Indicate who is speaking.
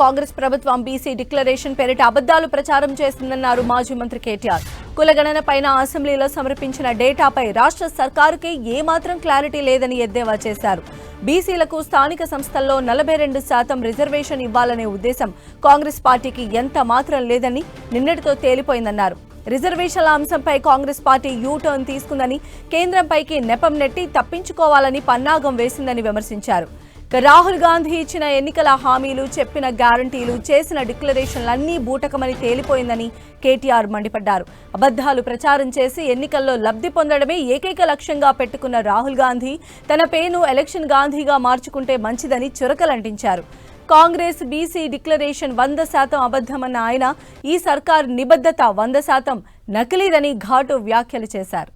Speaker 1: కాంగ్రెస్ ప్రభుత్వం BC declaration పేరిట అబద్దాలు ప్రచారం చేస్తుందన్నారు మాజీ మంత్రి కేటీఆర్. కులగణన పైన అసెంబ్లీలో సమర్పించిన డేటాపై రాష్ట్ర సర్కారుకే ఏమాత్రం క్లారిటీ లేదని ఎద్దేవా చేశారు. బీసీలకు స్థానిక సంస్థల్లో 42% రిజర్వేషన్ ఇవ్వాలనే ఉద్దేశం కాంగ్రెస్ పార్టీకి ఎంత మాత్రం లేదని నిన్నటితో తేలిపోయిందన్నారు. రిజర్వేషన్ల అంశంపై కాంగ్రెస్ పార్టీ యూటర్న్ తీసుకుందని, కేంద్రంపైకి నెపం నెట్టి తప్పించుకోవాలని పన్నాగం వేసిందని విమర్శించారు. రాహుల్ గాంధీ ఇచ్చిన ఎన్నికల హామీలు, చెప్పిన గ్యారంటీలు, చేసిన డిక్లరేషన్లన్నీ బూటకమని తేలిపోయిందని కేటీఆర్ మండిపడ్డారు. అబద్దాలు ప్రచారం చేసి ఎన్నికల్లో లబ్ధి పొందడమే ఏకైక లక్ష్యంగా పెట్టుకున్న రాహుల్ గాంధీ తన పేరును ఎలక్షన్ గాంధీగా మార్చుకుంటే మంచిదని చురకలంటించారు. కాంగ్రెస్ బీసీ డిక్లరేషన్ 100% అబద్ధమన్న ఆయన ఈ సర్కార్ నిబద్ధత 100% నకిలీదని ఘాటు వ్యాఖ్యలు చేశారు.